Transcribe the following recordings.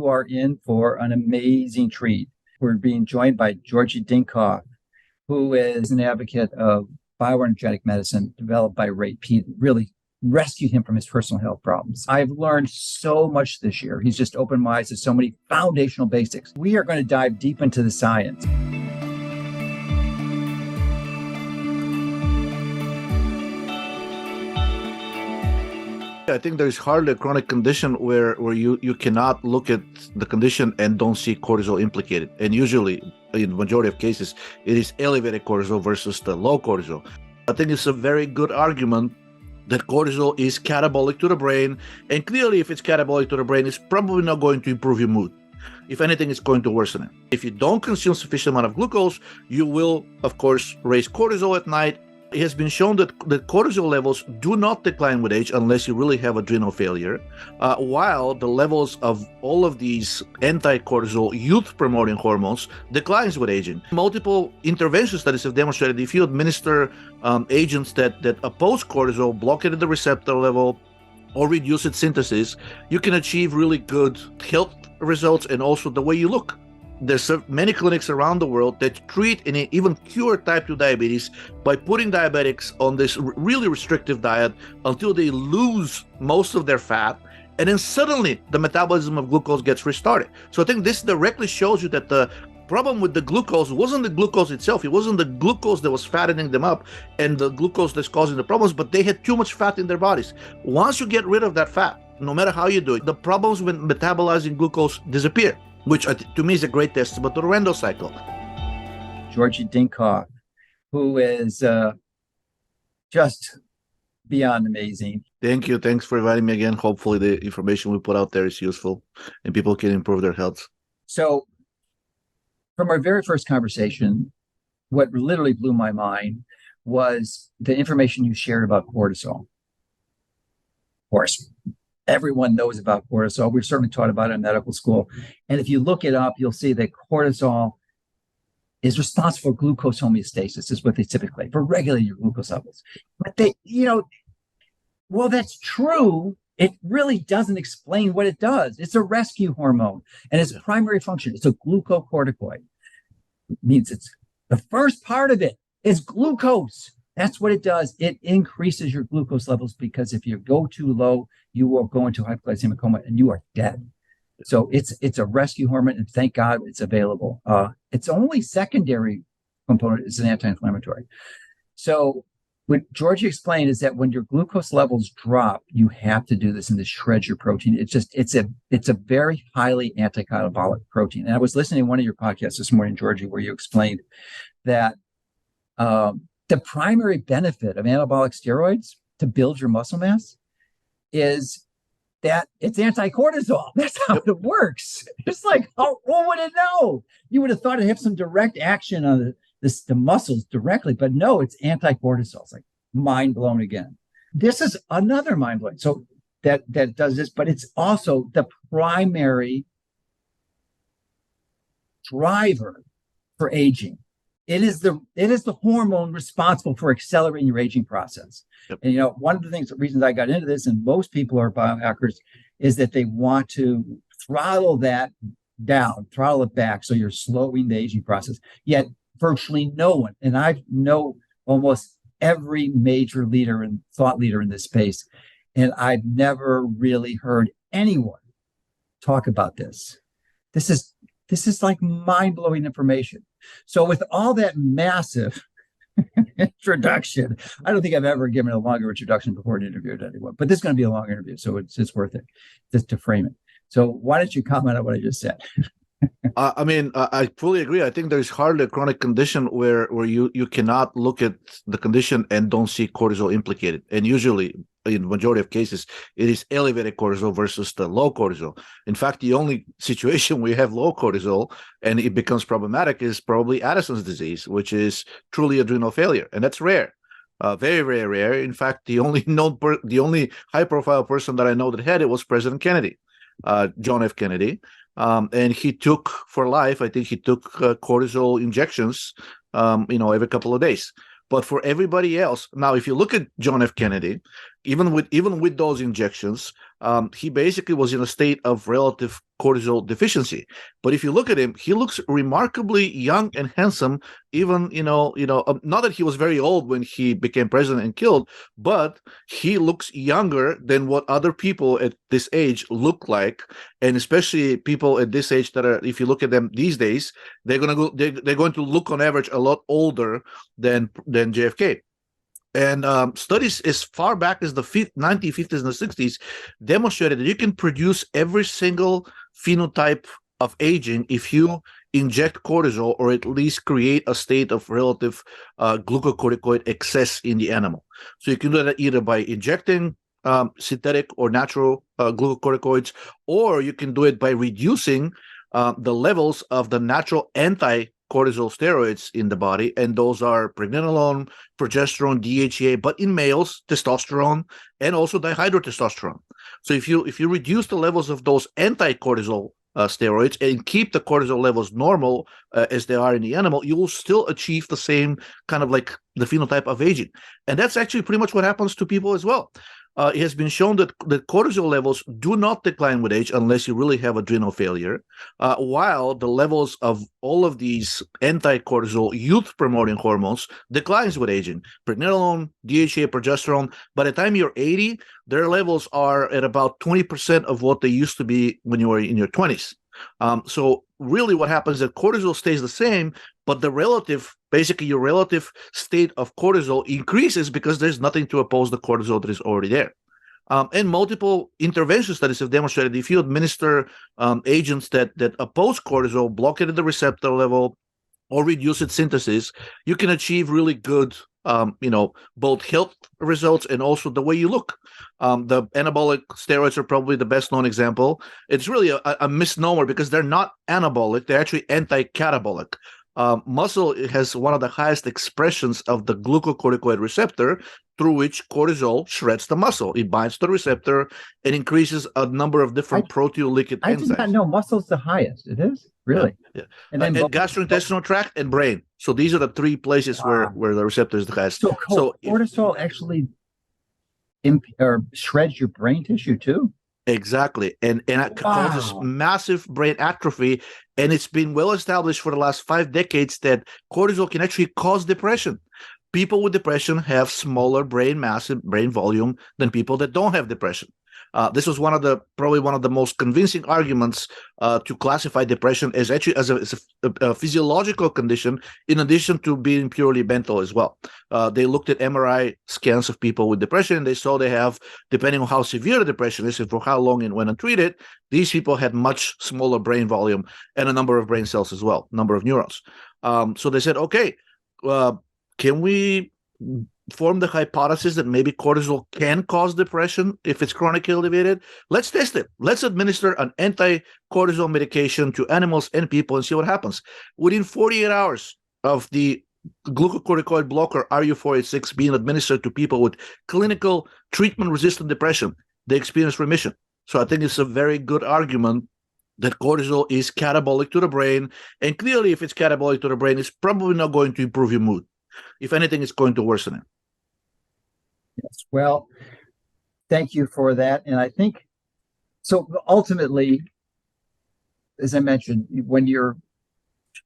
you are in for an amazing treat. We're being joined by Georgi Dinkov, who is an advocate of bioenergetic medicine developed by Ray Peat, really rescued him from his personal health problems. I've learned so much this year. He's just opened my eyes to so many foundational basics. We are going to dive deep into the science. I think there's hardly a chronic condition where you cannot look at the condition and don't see cortisol implicated. And usually, in the majority of cases, it is elevated cortisol versus the low cortisol. I think it's a very good argument that cortisol is catabolic to the brain. And clearly, if it's catabolic to the brain, it's probably not going to improve your mood. If anything, it's going to worsen it. If you don't consume sufficient amount of glucose, you will, of course, raise cortisol at night. It has been shown that cortisol levels do not decline with age unless you really have adrenal failure, while the levels of all of these anti-cortisol youth-promoting hormones declines with aging. Multiple intervention studies have demonstrated if you administer agents that oppose cortisol, block it at the receptor level, or reduce its synthesis, you can achieve really good health results and also the way you look. There's many clinics around the world that treat and even cure type 2 diabetes by putting diabetics on this really restrictive diet until they lose most of their fat, and then suddenly the metabolism of glucose gets restarted. So I think this directly shows you that the problem with the glucose wasn't the glucose itself. It wasn't the glucose that was fattening them up and the glucose that's causing the problems, but they had too much fat in their bodies. Once you get rid of that fat, no matter how you do it, the problems with metabolizing glucose disappear, which to me is a great testament to the Randle cycle. Georgi Dinkov, who is just beyond amazing. Thank you. Thanks for inviting me again. Hopefully the information we put out there is useful and people can improve their health. So from our very first conversation, what literally blew my mind was the information you shared about cortisol. Of course, everyone knows about cortisol. We're certainly taught about it in medical school. And if you look it up, you'll see that cortisol is responsible for glucose homeostasis, is what they typically, for regulating your glucose levels. But they, well, that's true. It really doesn't explain what it does. It's a rescue hormone, and its primary function is a glucocorticoid. It means it's the first part of it is glucose. That's what it does. It increases your glucose levels because if you go too low, you will go into hypoglycemic coma and you are dead. So it's a rescue hormone, and thank God it's available. Its only secondary component is an anti-inflammatory. So what Georgi explained is that when your glucose levels drop, you have to do this and to shred your protein. It's a very highly anti-catabolic protein. And I was listening to one of your podcasts this morning, Georgi, where you explained that the primary benefit of anabolic steroids to build your muscle mass is that it's anti-cortisol. That's how it works. It's like, who would have known? You would have thought it'd have some direct action on the muscles directly, but no, it's anti-cortisol. It's like mind blown again. This is another mind blowing. So that does this, but it's also the primary driver for aging. It is the hormone responsible for accelerating your aging process. Yep. And one of the reasons I got into this, and most people are biohackers, is that they want to throttle that down, throttle it back, so you're slowing the aging process. Yet virtually no one, and I know almost every major leader and thought leader in this space, and I've never really heard anyone talk about this. This is like mind-blowing information. So with all that massive introduction, I don't think I've ever given a longer introduction before an interview to anyone, but this is going to be a long interview, so it's worth it just to frame it. So why don't you comment on what I just said? I fully agree. I think there's hardly a chronic condition where you cannot look at the condition and don't see cortisol implicated. And usually, in the majority of cases, it is elevated cortisol versus the low cortisol. In fact, the only situation we have low cortisol and it becomes problematic is probably Addison's disease, which is truly adrenal failure. And that's rare. Very, very rare. In fact, the only high-profile person that I know that had it was President Kennedy, John F. Kennedy. And he took for life, I think he took cortisol injections, every couple of days. But for everybody else, now, if you look at John F. Kennedy, even with those injections, he basically was in a state of relative cortisol deficiency. But if you look at him, he looks remarkably young and handsome. Even not that he was very old when he became president and killed, but he looks younger than what other people at this age look like, and especially people at this age that are, if you look at them these days, they're going to look on average a lot older than JFK. And studies as far back as the 1950s and the 60s demonstrated that you can produce every single phenotype of aging if you inject cortisol, or at least create a state of relative glucocorticoid excess in the animal. So you can do that either by injecting synthetic or natural glucocorticoids, or you can do it by reducing the levels of the natural anti-cortisol steroids in the body, and those are pregnenolone, progesterone, DHEA, but in males, testosterone, and also dihydrotestosterone. So if you reduce the levels of those anti-cortisol steroids and keep the cortisol levels normal as they are in the animal, you will still achieve the same kind of like the phenotype of aging. And that's actually pretty much what happens to people as well. It has been shown that cortisol levels do not decline with age unless you really have adrenal failure, while the levels of all of these anti-cortisol youth-promoting hormones declines with aging. Pregnenolone, DHEA, progesterone, by the time you're 80, their levels are at about 20% of what they used to be when you were in your 20s. So really what happens is that cortisol stays the same, but basically your relative state of cortisol increases because there's nothing to oppose the cortisol that is already there. And multiple intervention studies have demonstrated if you administer agents that oppose cortisol, block it at the receptor level, or reduce its synthesis, you can achieve really good both health results and also the way you look. The anabolic steroids are probably the best known example. It's really a misnomer because they're not anabolic, they're actually anti-catabolic. Muscle has one of the highest expressions of the glucocorticoid receptor, through which cortisol shreds the muscle. It binds to the receptor and increases a number of different proteolytic enzymes. I did not know muscle's the highest. It is? Really? Yeah. And then gastrointestinal tract and brain. So these are the three places where the receptor is the highest. So cortisol actually shreds your brain tissue too? Exactly. And it causes massive brain atrophy. And it's been well established for the last 5 decades that cortisol can actually cause depression. People with depression have smaller brain mass and brain volume than people that don't have depression. This was probably one of the most convincing arguments to classify depression as a physiological condition, in addition to being purely mental as well. They looked at MRI scans of people with depression, and they saw they have, depending on how severe the depression is and for how long and when untreated, these people had much smaller brain volume and a number of brain cells as well, number of neurons. So they said, okay, can we form the hypothesis that maybe cortisol can cause depression if it's chronically elevated? Let's test it. Let's administer an anti-cortisol medication to animals and people and see what happens. Within 48 hours of the glucocorticoid blocker RU486 being administered to people with clinical treatment-resistant depression, they experience remission. So I think it's a very good argument that cortisol is catabolic to the brain, and clearly if it's catabolic to the brain, it's probably not going to improve your mood. If anything, it's going to worsen it. Yes. Well, thank you for that. And I think, so ultimately, as I mentioned, when your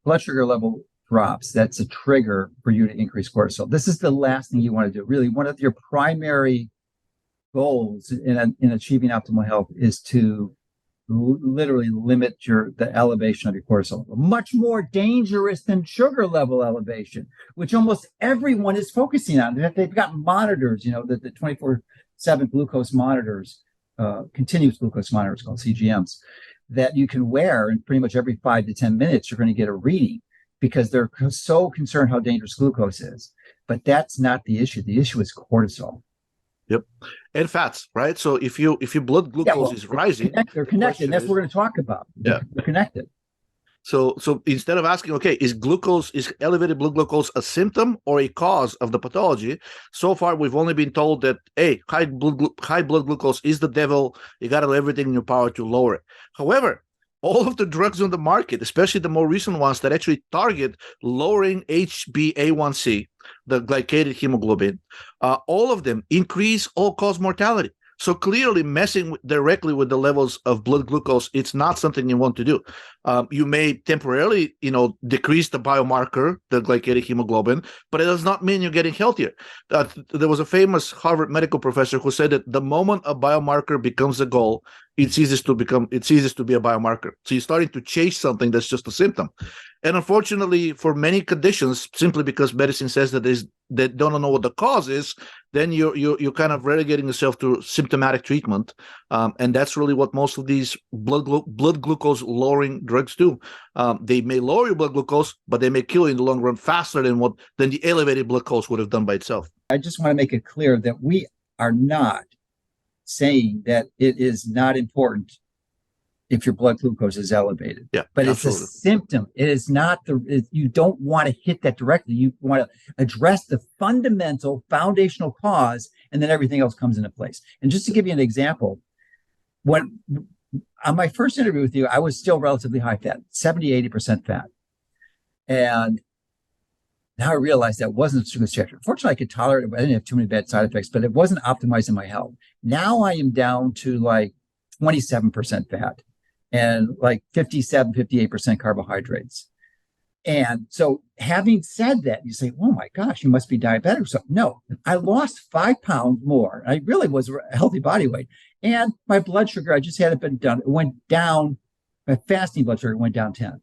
blood sugar level drops, that's a trigger for you to increase cortisol. This is the last thing you want to do. Really, one of your primary goals in achieving optimal health is to literally limit the elevation of your cortisol level. Much more dangerous than sugar level elevation, which almost everyone is focusing on. They've got monitors, the 24/7 glucose monitors, continuous glucose monitors called CGMs, that you can wear, and pretty much every 5 to 10 minutes you're going to get a reading because they're so concerned how dangerous glucose is. But that's not the issue. The issue is cortisol. Yep. And fats, right? So if your blood glucose is rising, they're connected. That's what we're going to talk about. They're connected. So instead of asking, okay, is elevated blood glucose a symptom or a cause of the pathology? So far, we've only been told that, hey, high blood glucose is the devil. You got to do everything in your power to lower it. However, all of the drugs on the market, especially the more recent ones that actually target lowering HbA1c, the glycated hemoglobin, all of them increase all-cause mortality. So clearly messing directly with the levels of blood glucose, it's not something you want to do. You may temporarily, decrease the biomarker, the glycated hemoglobin, but it does not mean you're getting healthier. There was a famous Harvard medical professor who said that the moment a biomarker becomes a goal, it's easiest to be a biomarker. So you're starting to chase something that's just a symptom. And unfortunately, for many conditions, simply because medicine says that they don't know what the cause is, then you're kind of relegating yourself to symptomatic treatment, and that's really what most of these blood glucose lowering drugs do. They may lower your blood glucose, but they may kill you in the long run faster than the elevated blood glucose would have done by itself. I just want to make it clear that we are not saying that it is not important if your blood glucose is elevated. Yeah, but absolutely. It's a symptom. It is not you don't want to hit that directly. You want to address the fundamental foundational cause, and then everything else comes into place. And just to give you an example, when on my first interview with you, I was still relatively high fat, 70-80% fat. And now I realized that wasn't a good strategy. Fortunately, I could tolerate it. I didn't have too many bad side effects, but it wasn't optimizing my health. Now I am down to like 27% fat and like 57-58% carbohydrates. And so having said that, you say, oh my gosh, you must be diabetic or something. No, I lost 5 pounds more. I really was a healthy body weight. And my blood sugar, I just had it been done. It went down, my fasting blood sugar went down 10.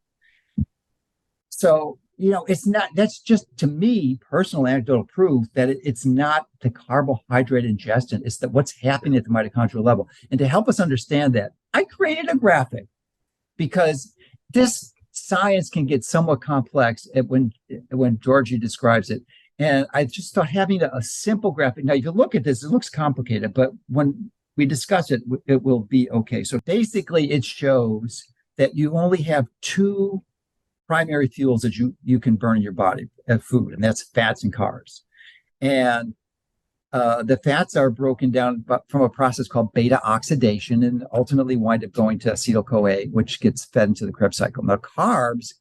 So, it's not, that's just, to me, personal anecdotal proof that it's not the carbohydrate ingestion, it's that what's happening at the mitochondrial level. And to help us understand that, I created a graphic because this science can get somewhat complex when Georgi describes it. And I just thought having a simple graphic. Now, if you look at this, it looks complicated, but when we discuss it, it will be okay. So basically, it shows that you only have 2 primary fuels that you can burn in your body as food, and that's fats and carbs. And the fats are broken down from a process called beta oxidation and ultimately wind up going to acetyl-CoA, which gets fed into the Krebs cycle. Now, carbs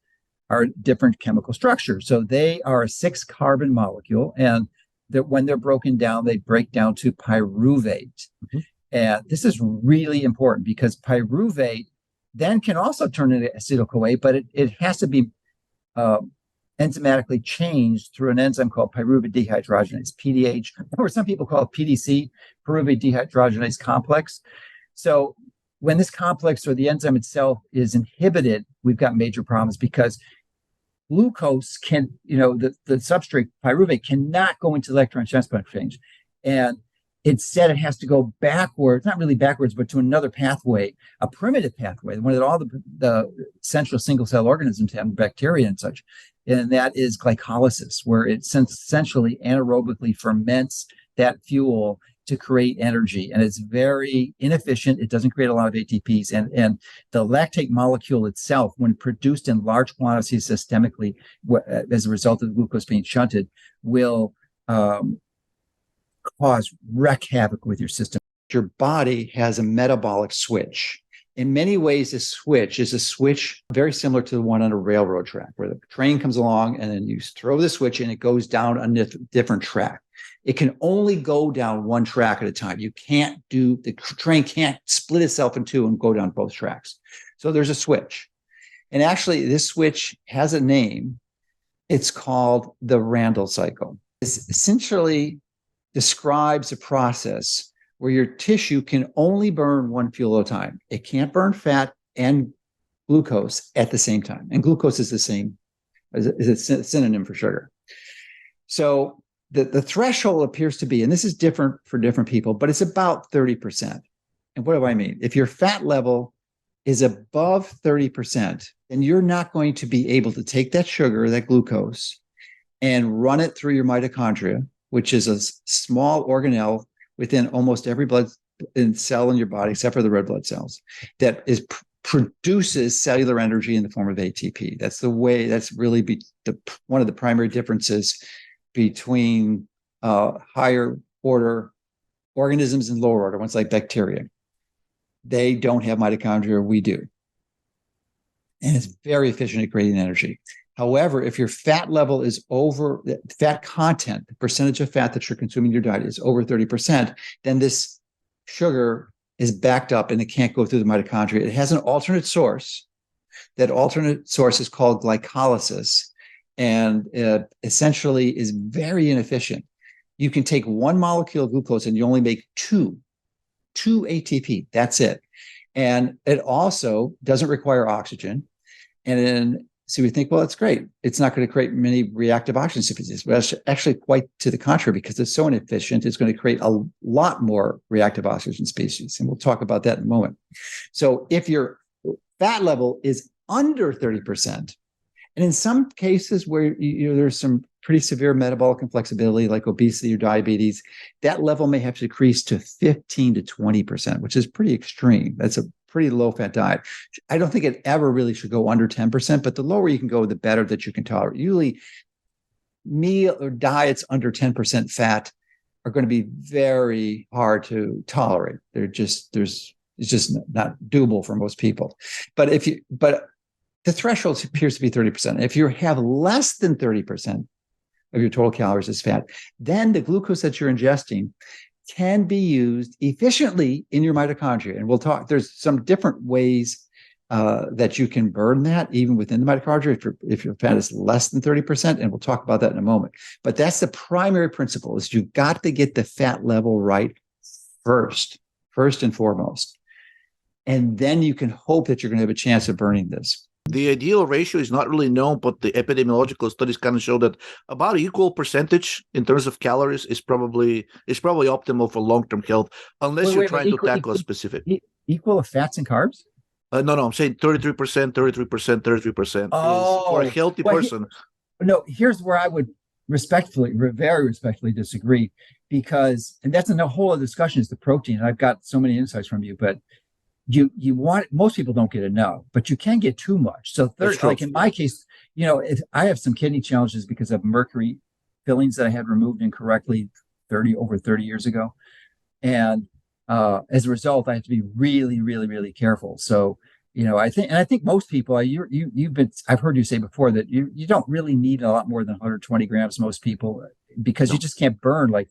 are different chemical structures. So they are a 6-carbon molecule, and when they're broken down, they break down to pyruvate. Mm-hmm. And this is really important because pyruvate then can also turn into acetyl-CoA, but it has to be enzymatically changed through an enzyme called pyruvate dehydrogenase, PDH, or some people call it PDC, pyruvate dehydrogenase complex. So when this complex or the enzyme itself is inhibited, we've got major problems because glucose can, the substrate pyruvate cannot go into electron transport exchange. And instead, it has to go backwards, not really backwards, but to another pathway, a primitive pathway, one that all the central single-cell organisms have, bacteria and such. And that is glycolysis, where it essentially anaerobically ferments that fuel to create energy. And it's very inefficient. It doesn't create a lot of ATPs. And the lactate molecule itself, when produced in large quantities systemically, as a result of glucose being shunted, will wreak havoc with your system. Your body has a metabolic switch. In many ways, this switch is a switch very similar to the one on a railroad track, where the train comes along and then you throw the switch and it goes down a different track. It can only go down one track at a time. The train can't split itself in two and go down both tracks. So there's a switch. And actually, this switch has a name. It's called the Randle cycle. It's essentially describes a process where your tissue can only burn one fuel at a time. It can't burn fat and glucose at the same time. And glucose is the same, is a synonym for sugar. So the threshold appears to be, and this is different for different people, but it's about 30%. And what do I mean? If your fat level is above 30%, then you're not going to be able to take that sugar, that glucose, and run it through your mitochondria, which is a small organelle within almost every blood cell in your body, except for the red blood cells, that produces cellular energy in the form of ATP. That's really one of the primary differences between higher order organisms and lower order ones like bacteria. They don't have mitochondria, we do. and it's very efficient at creating energy. However, if your fat level is over, fat content, the percentage of fat that you're consuming in your diet is over 30%, then this sugar is backed up and it can't go through the mitochondria. It has an alternate source. That alternate source is called glycolysis, and essentially is very inefficient. You can take one molecule of glucose and you only make two ATP. That's it. And it also doesn't require oxygen. And then, so we think, well, that's great. It's not going to create many reactive oxygen species. But that's actually quite to the contrary, because it's so inefficient, it's going to create a lot more reactive oxygen species. And we'll talk about that in a moment. So if your fat level is under 30%, and in some cases where there's some pretty severe metabolic inflexibility, like obesity or diabetes, that level may have to decrease to 15 to 20%, which is pretty extreme. That's a pretty low-fat diet. I don't think it ever really should go under 10%, but the lower you can go, the better that you can tolerate. Usually, meal or diets under 10% fat are going to be very hard to tolerate. It's just not doable for most people. But the threshold appears to be 30%. If you have less than 30% of your total calories as fat, then the glucose that you're ingesting can be used efficiently in your mitochondria. And we'll talk, there's some different ways that you can burn that even within the mitochondria if your fat is less than 30%. And we'll talk about that in a moment. But that's the primary principle, is you've got to get the fat level right first and foremost. And then you can hope that you're going to have a chance of burning this. The ideal ratio is not really known, but the epidemiological studies kind of show that about equal percentage in terms of calories is probably optimal for long-term health, unless you're trying to tackle a specific. Equal of fats and carbs? No, I'm saying 33%, 33% is for a healthy person. Here's where I would very respectfully disagree, because, and that's a whole other discussion, is the protein. And I've got so many insights from you, but you want, most people don't get enough, but you can get too much. So like in my case, if I have some kidney challenges because of mercury fillings that I had removed incorrectly over 30 years ago. And as a result, I have to be really, really, really careful. So, I think most people, I've heard you say before that you don't really need a lot more than 120 grams, most people, because you just can't burn, like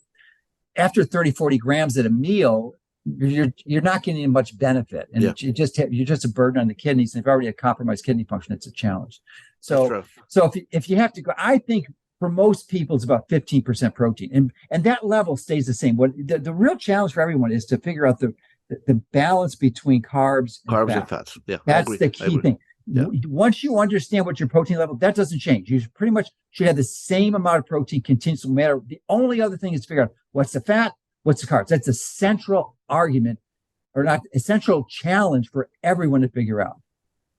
after 30, 40 grams at a meal, you're not getting much benefit, and you're just a burden on the kidneys. And if you already have compromised kidney function, it's a challenge. So if you have to go, I think for most people it's about 15% protein, and that level stays the same. What the real challenge for everyone is to figure out the balance between carbs and fats. Yeah, that's the key thing. Yeah. Once you understand what your protein level, that doesn't change. You pretty much should have the same amount of protein continuously, no matter. The only other thing is to figure out what's the fat, what's the carbs. That's a central argument, or not a central challenge for everyone to figure out.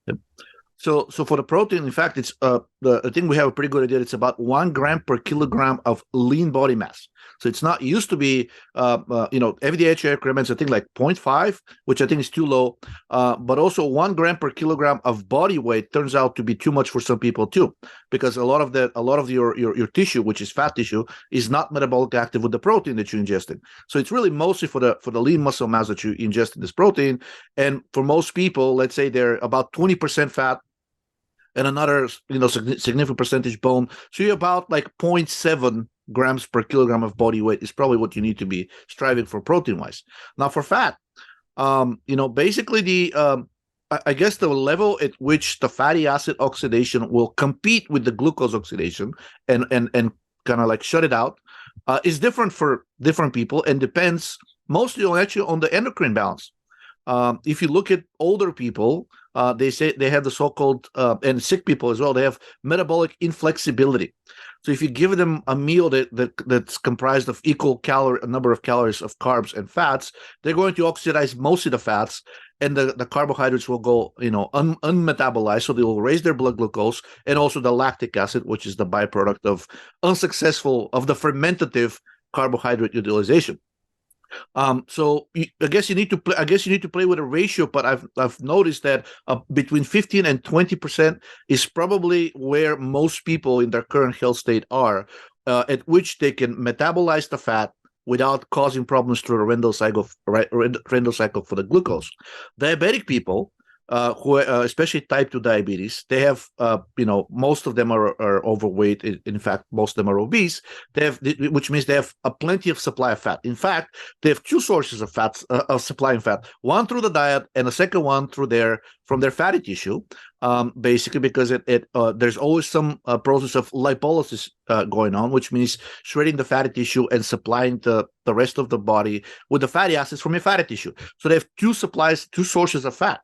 Yep. So for the protein, in fact, it's I think we have a pretty good idea. It's about 1 gram per kilogram of lean body mass. So it's not used to be, FDA recommends, I think, like 0.5, which I think is too low. But also 1 gram per kilogram of body weight turns out to be too much for some people too, because a lot of your tissue, which is fat tissue, is not metabolically active with the protein that you ingested. So it's really mostly for the lean muscle mass that you ingest in this protein. And for most people, let's say they're about 20% fat, and another significant percentage bone. So you're about like 0.7 grams per kilogram of body weight is probably what you need to be striving for protein-wise. Now for fat, basically I guess the level at which the fatty acid oxidation will compete with the glucose oxidation and kind of like shut it out is different for different people, and depends mostly on the endocrine balance. If you look at older people, they say they have the so-called, and sick people as well, they have metabolic inflexibility. So if you give them a meal that's comprised of equal number of calories of carbs and fats, they're going to oxidize most of the fats, and the carbohydrates will go, unmetabolized. So they will raise their blood glucose, and also the lactic acid, which is the byproduct of the fermentative carbohydrate utilization. So I guess you need to play with a ratio, but I've noticed that between 15 and 20% is probably where most people in their current health state are, at which they can metabolize the fat without causing problems through the Randle cycle for the glucose. Diabetic people, especially type 2 diabetes, they have, most of them are overweight. In fact, most of them are obese. Which means they have a plenty of supply of fat. In fact, they have two sources of fats, of supplying fat. One through the diet, and the second one from their fatty tissue. Basically, because there's always some process of lipolysis going on, which means shredding the fatty tissue and supplying the rest of the body with the fatty acids from your fatty tissue. So they have two sources of fat.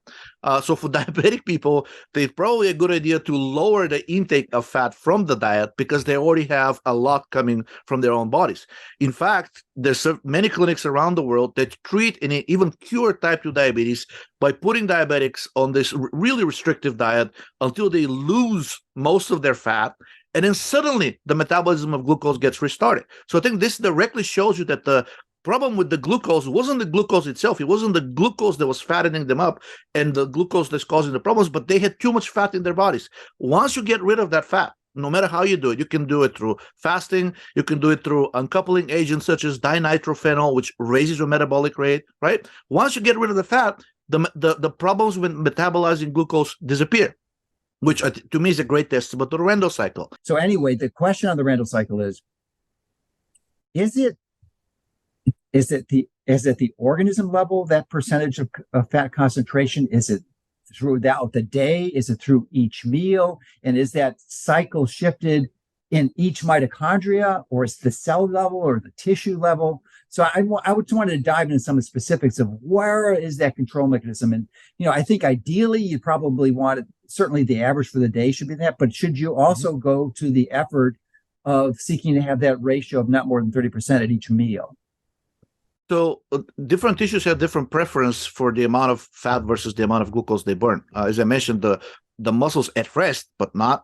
So for diabetic people, it's probably a good idea to lower the intake of fat from the diet because they already have a lot coming from their own bodies. In fact, there's many clinics around the world that treat and even cure type 2 diabetes by putting diabetics on this really restrictive diet until they lose most of their fat, and then suddenly the metabolism of glucose gets restarted. So I think this directly shows you that the problem with the glucose wasn't the glucose itself. It wasn't the glucose that was fattening them up and the glucose that's causing the problems, but they had too much fat in their bodies. Once you get rid of that fat, no matter how you do it, you can do it through fasting, you can do it through uncoupling agents such as dinitrophenol, which raises your metabolic rate, right? Once you get rid of the fat, the problems with metabolizing glucose disappear, which to me is a great testament to the Randle cycle. So anyway, the question on the Randle cycle is it the organism level, that percentage of fat concentration? Is it throughout the day? Is it through each meal? And is that cycle shifted in each mitochondria, or is the cell level or the tissue level? So I just wanted to dive into some of the specifics of where is that control mechanism. And, I think ideally you probably want it, certainly the average for the day should be that, but should you also go to the effort of seeking to have that ratio of not more than 30% at each meal? So different tissues have different preference for the amount of fat versus the amount of glucose they burn. As I mentioned, the muscles at rest, but not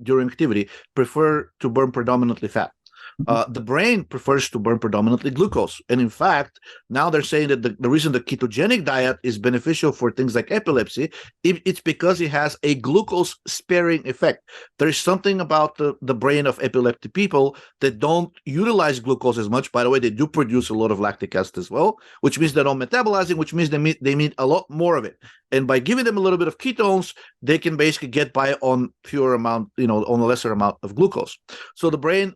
during activity, prefer to burn predominantly fat. The brain prefers to burn predominantly glucose. And in fact, now they're saying that the reason the ketogenic diet is beneficial for things like epilepsy, it's because it has a glucose sparing effect. There is something about the brain of epileptic people that don't utilize glucose as much. By the way, they do produce a lot of lactic acid as well, which means they're not metabolizing, which means they need a lot more of it. And by giving them a little bit of ketones, they can basically get by on fewer amount, on a lesser amount of glucose. So the brain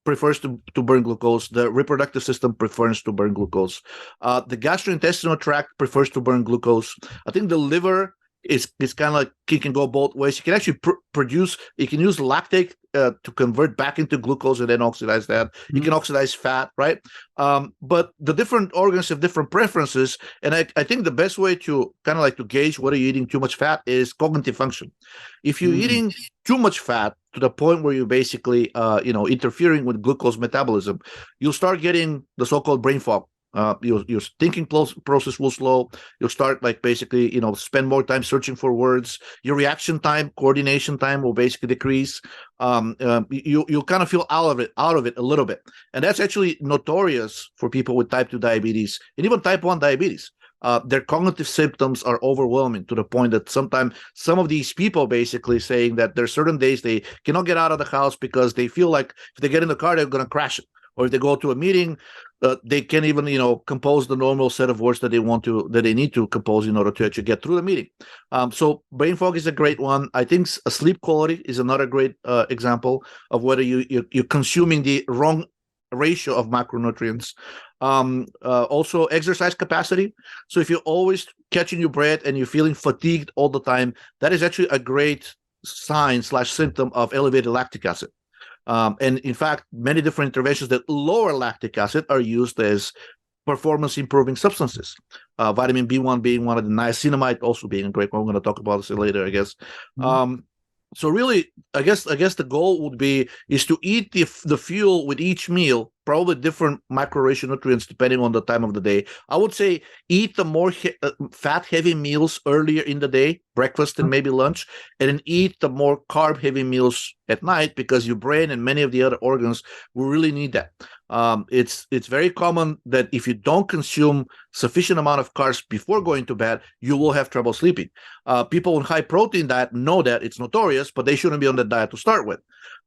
prefers to burn glucose. The reproductive system prefers to burn glucose. The gastrointestinal tract prefers to burn glucose. I think the liver is kind of like, it can go both ways. You can actually produce, you can use lactate to convert back into glucose and then oxidize that. You can oxidize fat, right? But the different organs have different preferences. And I think the best way to kind of like to gauge whether you're eating too much fat is cognitive function. If you're eating too much fat to the point where you're basically, interfering with glucose metabolism, you'll start getting the so-called brain fog. Your thinking process will slow. You'll start basically, spend more time searching for words. Your reaction time, coordination time will basically decrease. You'll kind of feel out of it a little bit. And that's actually notorious for people with type 2 diabetes and even type 1 diabetes. Their cognitive symptoms are overwhelming to the point that sometimes some of these people basically saying that there are certain days they cannot get out of the house because they feel like if they get in the car, they're going to crash it. Or if they go to a meeting, they can't even, compose the normal set of words that they need to compose in order to actually get through the meeting. So brain fog is a great one. I think sleep quality is another great example of whether you're consuming the wrong ratio of macronutrients. Also exercise capacity. So if you're always catching your breath and you're feeling fatigued all the time, that is actually a great sign/symptom of elevated lactic acid. And in fact, many different interventions that lower lactic acid are used as performance improving substances. Vitamin B1 being one of the, niacinamide also being a great one. We're going to talk about this later, I guess. So really, I guess the goal would is to eat the fuel with each meal, probably different macronutrients depending on the time of the day. I would say eat the more fat-heavy meals earlier in the day, breakfast and maybe lunch, and then eat the more carb-heavy meals at night because your brain and many of the other organs will really need that. It's very common that if you don't consume sufficient amount of carbs before going to bed, you will have trouble sleeping. People on high protein diet know that it's notorious, but they shouldn't be on that diet to start with.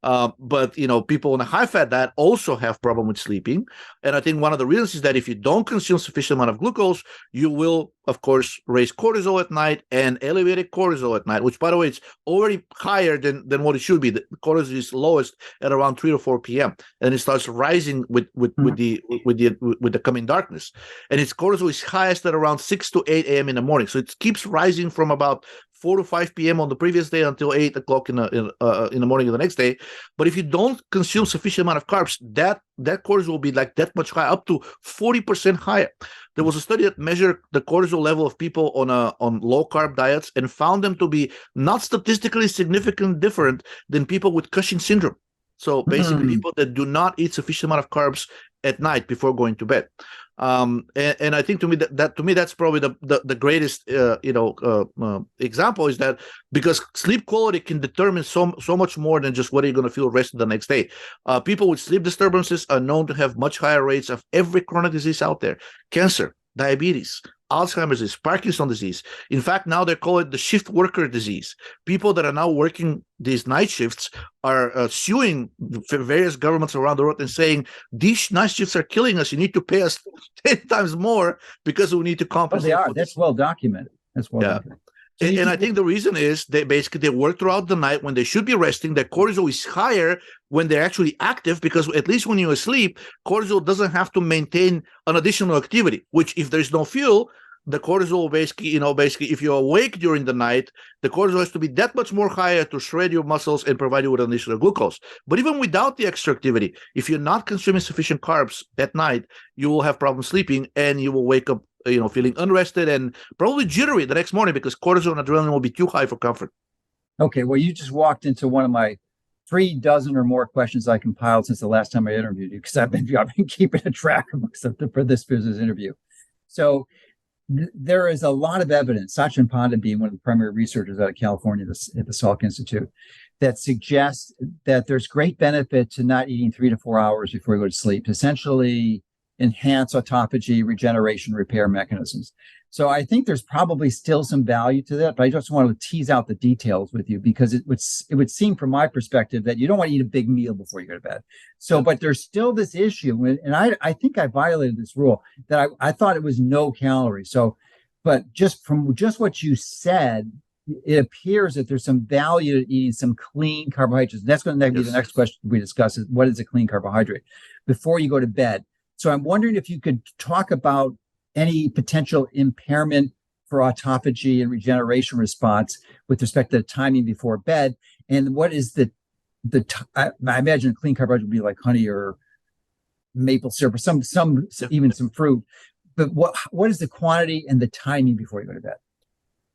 But people on a high-fat diet also have problem with sleeping, and I think one of the reasons is that if you don't consume sufficient amount of glucose, you will, of course, raise cortisol at night and elevated cortisol at night, which, by the way, it's already higher than what it should be. The cortisol is lowest at around 3 or 4 p.m. and it starts rising with the coming darkness, and its cortisol is highest at around 6 to 8 a.m. in the morning. So it keeps rising from about 4 to 5 p.m. on the previous day until 8 o'clock in the morning of the next day. But if you don't consume sufficient amount of carbs, that cortisol will be like that much higher, up to 40% higher. There was a study that measured the cortisol level of people on low carb diets and found them to be not statistically significantly different than people with Cushing syndrome. So basically, people that do not eat sufficient amount of carbs at night before going to bed. And I think to me that's probably the greatest example, is that because sleep quality can determine so much more than just whether you're going to feel rested the next day. People with sleep disturbances are known to have much higher rates of every chronic disease out there: cancer, diabetes, Alzheimer's disease, Parkinson's disease. In fact, now they call it the shift worker disease. People that are now working these night shifts are suing various governments around the world and saying, these night shifts are killing us. You need to pay us 10 times more because we need to compensate. They are. That's well documented. Documented. So and I think the reason is they work throughout the night when they should be resting. Their cortisol is higher when they're actually active, because at least when you're asleep, cortisol doesn't have to maintain an additional activity, which if there's no fuel, the cortisol basically, if you're awake during the night, the cortisol has to be that much more higher to shred your muscles and provide you with additional glucose. But even without the extra activity, if you're not consuming sufficient carbs at night, you will have problems sleeping, and you will wake up feeling unrested and probably jittery the next morning, because cortisol and adrenaline will be too high for comfort. Okay, well, you just walked into one of my 3 dozen or more questions I compiled since the last time I interviewed you, because I've been keeping a track of for this business interview. So there is a lot of evidence, Sachin Panda being one of the primary researchers out of California at the Salk Institute, that suggests that there's great benefit to not eating 3 to 4 hours before you go to sleep, essentially enhance autophagy, regeneration, repair mechanisms. So I think there's probably still some value to that, but I just want to tease out the details with you, because it would seem from my perspective that you don't want to eat a big meal before you go to bed. So, but there's still this issue, and I think I violated this rule, that I thought it was no calories. So, but just from what you said, it appears that there's some value to eating some clean carbohydrates. And that's going to be the next question we discuss, is what is a clean carbohydrate before you go to bed. So I'm wondering if you could talk about any potential impairment for autophagy and regeneration response with respect to the timing before bed, and what is I imagine a clean carbohydrate would be like honey or maple syrup or some even some fruit. But what is the quantity and the timing before you go to bed?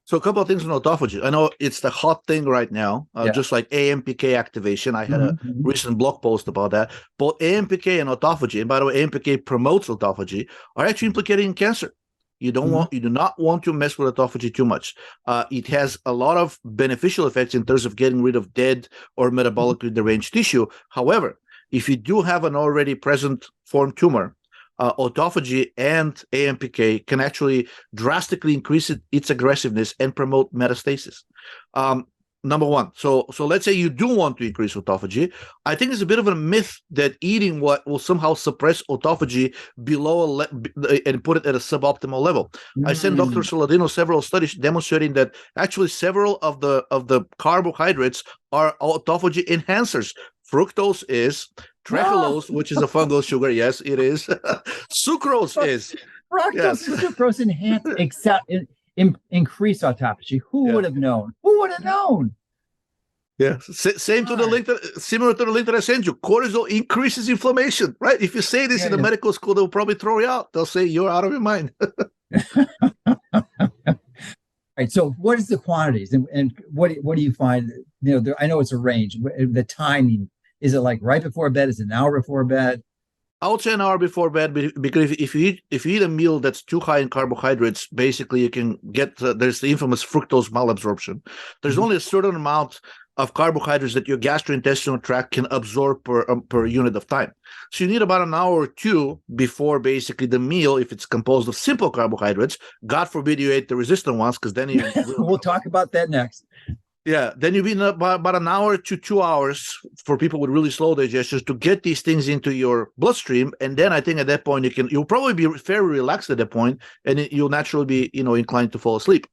So a couple of things on autophagy. I know it's the hot thing right now, just like AMPK activation. I had a recent blog post about that. Both AMPK and autophagy, and by the way, AMPK promotes autophagy, are actually implicated in cancer. You do not want to mess with autophagy too much. It has a lot of beneficial effects in terms of getting rid of dead or metabolically deranged tissue. However, if you do have an already present formed tumor, autophagy and AMPK can actually drastically increase its aggressiveness and promote metastasis. Number one. So let's say you do want to increase autophagy. I think it's a bit of a myth that eating what will somehow suppress autophagy below and put it at a suboptimal level. I sent Dr. Saladino several studies demonstrating that actually several of the carbohydrates are autophagy enhancers. Fructose is, trehalose, which is a fungal sugar. Yes, it is. Sucrose is. Fructose and sucrose increase autophagy. Who would have known? Who would have known? Yeah, same to the link similar to the link that I sent you. Cortisol increases inflammation, right? If you say this in a medical school, they'll probably throw you out. They'll say you're out of your mind. Right. So, what is the quantities, and what do you find? I know it's a range. The timing, is it like right before bed? Is it an hour before bed? I would say an hour before bed, because if you eat a meal that's too high in carbohydrates, basically you can get there's the infamous fructose malabsorption. There's only a certain amount of carbohydrates that your gastrointestinal tract can absorb per unit of time. So you need about an hour or two before basically the meal, if it's composed of simple carbohydrates. God forbid you ate the resistant ones, because then you we'll talk about that next. Yeah, then you need about an hour to 2 hours for people with really slow digestions to get these things into your bloodstream, and then I think at that point you'll probably be very relaxed at that point, and you'll naturally be inclined to fall asleep.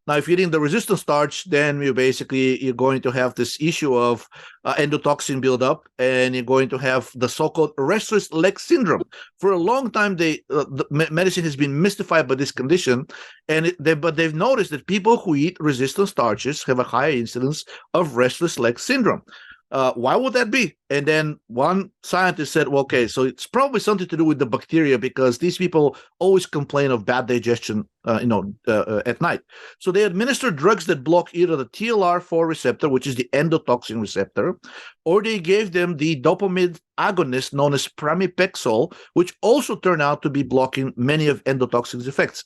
Now, if you're eating the resistant starch, then you're going to have this issue of endotoxin buildup, and you're going to have the so-called restless leg syndrome. For a long time, the medicine has been mystified by this condition, but they've noticed that people who eat resistant starches have a higher incidence of restless leg syndrome. Why would that be? And then one scientist said, well, okay, so it's probably something to do with the bacteria, because these people always complain of bad digestion, at night. So they administer drugs that block either the TLR4 receptor, which is the endotoxin receptor, or they gave them the dopamine agonist known as pramipexole, which also turned out to be blocking many of endotoxin's effects.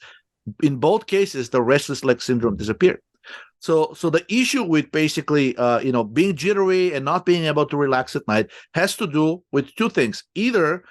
In both cases, the restless leg syndrome disappeared. So the issue with basically, being jittery and not being able to relax at night has to do with two things: either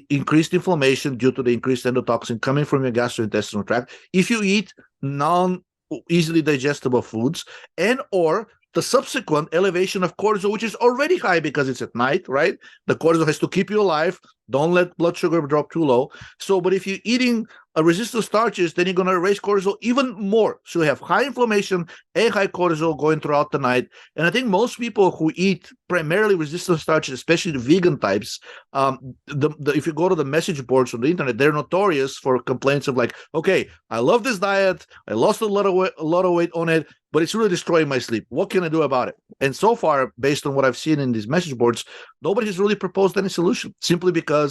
increased inflammation due to the increased endotoxin coming from your gastrointestinal tract, if you eat non-easily digestible foods, and or the subsequent elevation of cortisol, which is already high because it's at night, right? The cortisol has to keep you alive. Don't let blood sugar drop too low. So, but if you're eating resistant starches, then you're going to raise cortisol even more. So you have high inflammation and high cortisol going throughout the night. And I think most people who eat primarily resistant starches, especially the vegan types, if you go to the message boards on the internet, they're notorious for complaints of like, okay, I love this diet, I lost a lot of weight on it, but it's really destroying my sleep. What can I do about it? And so far, based on what I've seen in these message boards, nobody has really proposed any solution, simply because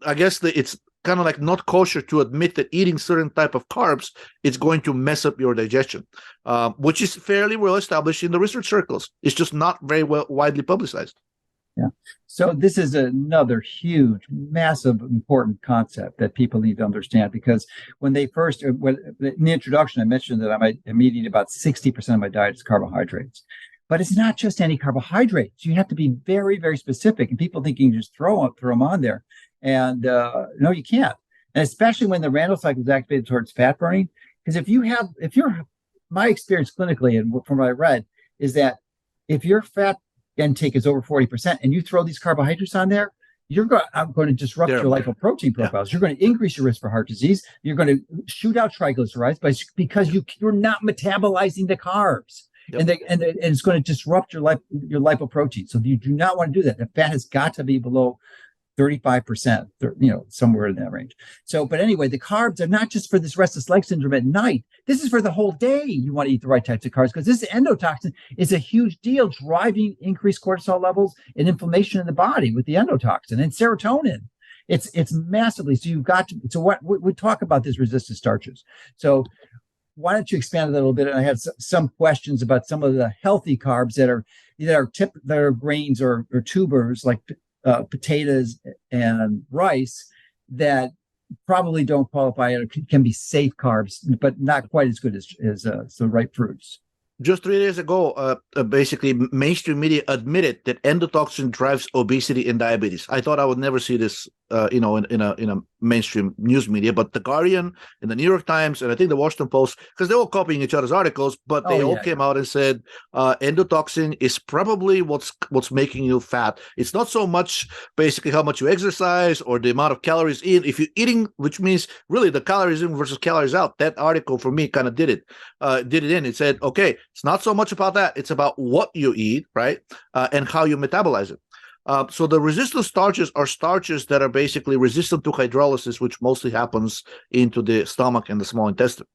I guess it's kind of like not kosher to admit that eating certain type of carbs, it's going to mess up your digestion, which is fairly well established in the research circles. It's just not very well widely publicized. Yeah. So this is another huge, massive, important concept that people need to understand, because when in the introduction, I mentioned that I'm eating about 60% of my diet is carbohydrates. But it's not just any carbohydrates. You have to be very, very specific. And people think you can just throw them on there. And no, you can't. And especially when the Randle cycle is activated towards fat burning. Because my experience clinically and from what I read is that if your fat intake is over 40% and you throw these carbohydrates on there, you're going to disrupt your lipoprotein profiles. Yeah. You're going to increase your risk for heart disease. You're going to shoot out triglycerides because you're not metabolizing the carbs. Yep. And it's going to disrupt your lipoprotein. So you do not want to do that. The fat has got to be below 35%, somewhere in that range. So, but anyway, the carbs are not just for this restless leg syndrome at night. This is for the whole day. You want to eat the right types of carbs, because this endotoxin is a huge deal, driving increased cortisol levels and inflammation in the body with the endotoxin and serotonin. It's massively. So you've got to. So what we talk about these resistant starches. So why don't you expand a little bit? And I have some questions about some of the healthy carbs that are grains or tubers, like potatoes and rice, that probably don't qualify or can be safe carbs, but not quite as good as the ripe fruits. Just 3 days ago, basically, mainstream media admitted that endotoxin drives obesity and diabetes. I thought I would never see this, in a mainstream news media, but the Guardian and the New York Times and I think the Washington Post, because they're all copying each other's articles, but they all came out and said endotoxin is probably what's making you fat. It's not so much basically how much you exercise or the amount of calories in. If you're eating, which means really the calories in versus calories out. That article for me kind of did it in. It said, okay, it's not so much about that. It's about what you eat, right? And how you metabolize it. So the resistant starches are starches that are basically resistant to hydrolysis, which mostly happens into the stomach and the small intestine,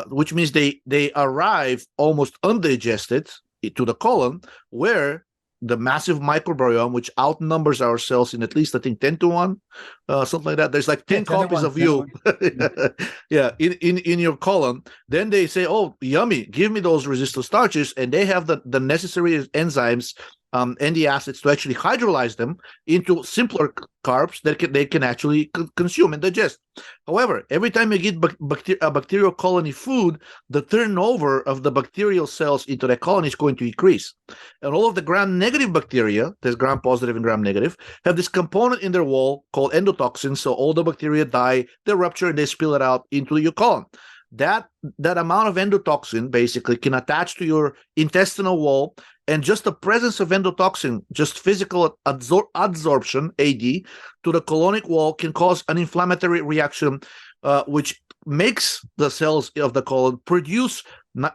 which means they arrive almost undigested to the colon, where the massive microbiome, which outnumbers our cells in at least, I think, 10 to 1, something like that. There's like 10 copies of you in your colon. Then they say, oh, yummy, give me those resistant starches. And they have the necessary enzymes and the acids to actually hydrolyze them into simpler carbs that they can actually consume and digest. However, every time you get a bacterial colony food, the turnover of the bacterial cells into the colony is going to increase. And all of the gram-negative bacteria, there's gram-positive and gram-negative, have this component in their wall called endotoxins. So all the bacteria die, they rupture, and they spill it out into your colon. that amount of endotoxin basically can attach to your intestinal wall, and just the presence of endotoxin, just physical adsorption, AD, to the colonic wall can cause an inflammatory reaction, which makes the cells of the colon produce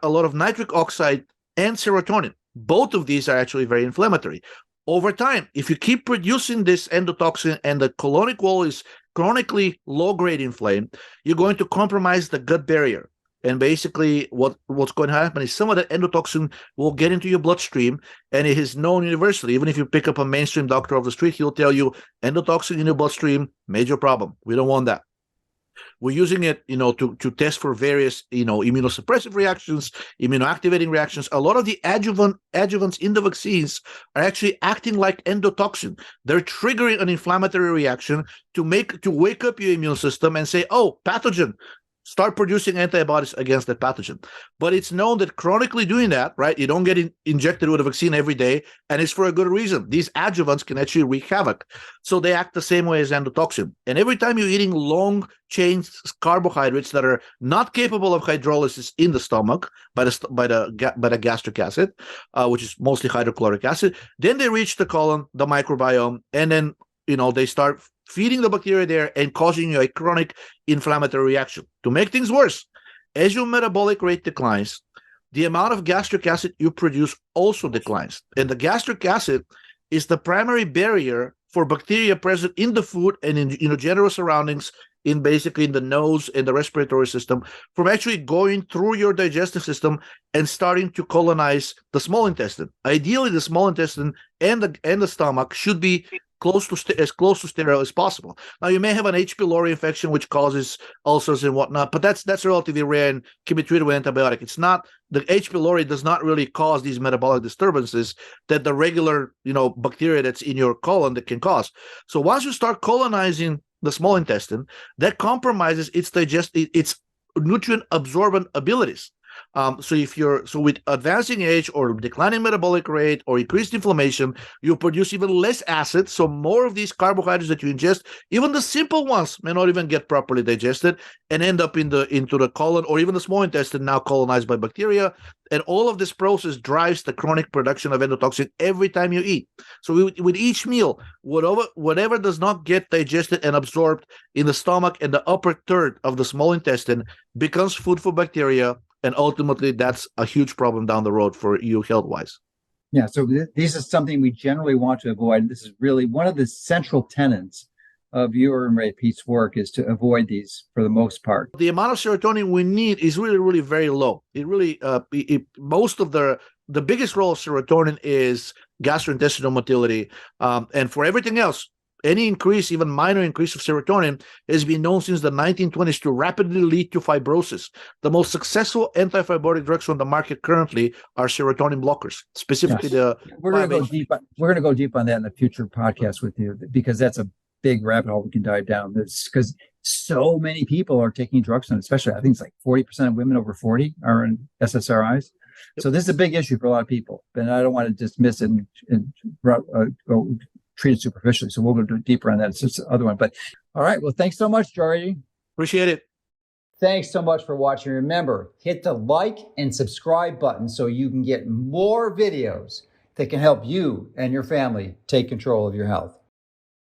a lot of nitric oxide and serotonin. Both of these are actually very inflammatory. Over time, if you keep producing this endotoxin and the colonic wall is chronically low-grade inflamed, you're going to compromise the gut barrier. And basically what's going to happen is some of that endotoxin will get into your bloodstream, and it is known universally. Even if you pick up a mainstream doctor off the street, he'll tell you endotoxin in your bloodstream, major problem. We don't want that. We're using it, to test for various, immunosuppressive reactions, immunoactivating reactions. A lot of the adjuvants in the vaccines are actually acting like endotoxin. They're triggering an inflammatory reaction to wake up your immune system and say, oh, pathogen, start producing antibodies against that pathogen. But it's known that chronically doing that, right, you don't get injected with a vaccine every day, and it's for a good reason. These adjuvants can actually wreak havoc. So they act the same way as endotoxin. And every time you're eating long-chain carbohydrates that are not capable of hydrolysis in the stomach by the gastric acid, which is mostly hydrochloric acid, then they reach the colon, the microbiome, and then they start feeding the bacteria there and causing you a chronic inflammatory reaction. To make things worse, as your metabolic rate declines, the amount of gastric acid you produce also declines. And the gastric acid is the primary barrier for bacteria present in the food and in general surroundings, in the nose and the respiratory system, from actually going through your digestive system and starting to colonize the small intestine. Ideally, the small intestine and the stomach should be as close to sterile as possible. Now, you may have an H. pylori infection which causes ulcers and whatnot, but that's relatively rare and can be treated with antibiotic. It's not, the H. pylori does not really cause these metabolic disturbances that the regular bacteria that's in your colon that can cause. So once you start colonizing the small intestine, that compromises its nutrient absorbent abilities. So with advancing age or declining metabolic rate or increased inflammation, you produce even less acid. So more of these carbohydrates that you ingest, even the simple ones, may not even get properly digested and end up into the colon or even the small intestine, now colonized by bacteria. And all of this process drives the chronic production of endotoxin every time you eat. So with each meal, whatever does not get digested and absorbed in the stomach and the upper third of the small intestine becomes food for bacteria. And ultimately, that's a huge problem down the road for you health-wise. Yeah, so this is something we generally want to avoid. This is really one of the central tenets of your and Ray Peat's work, is to avoid these for the most part. The amount of serotonin we need is really, really very low. It really, most of the biggest role of serotonin is gastrointestinal motility. And for everything else, any increase, even minor increase of serotonin, has been known since the 1920s to rapidly lead to fibrosis. The most successful anti-fibrotic drugs on the market currently are serotonin blockers, specifically We're going to go deep. We're going to go deep on that in a future podcast with you, because that's a big rabbit hole we can dive down. Because so many people are taking drugs, and especially I think it's like 40% of women over 40 are in SSRIs. So this is a big issue for a lot of people, and I don't want to dismiss it and go treat it superficially. So we'll go deeper on that. It's just the other one. But all right. Well, thanks so much, Georgi. Appreciate it. Thanks so much for watching. Remember, hit the like and subscribe button so you can get more videos that can help you and your family take control of your health.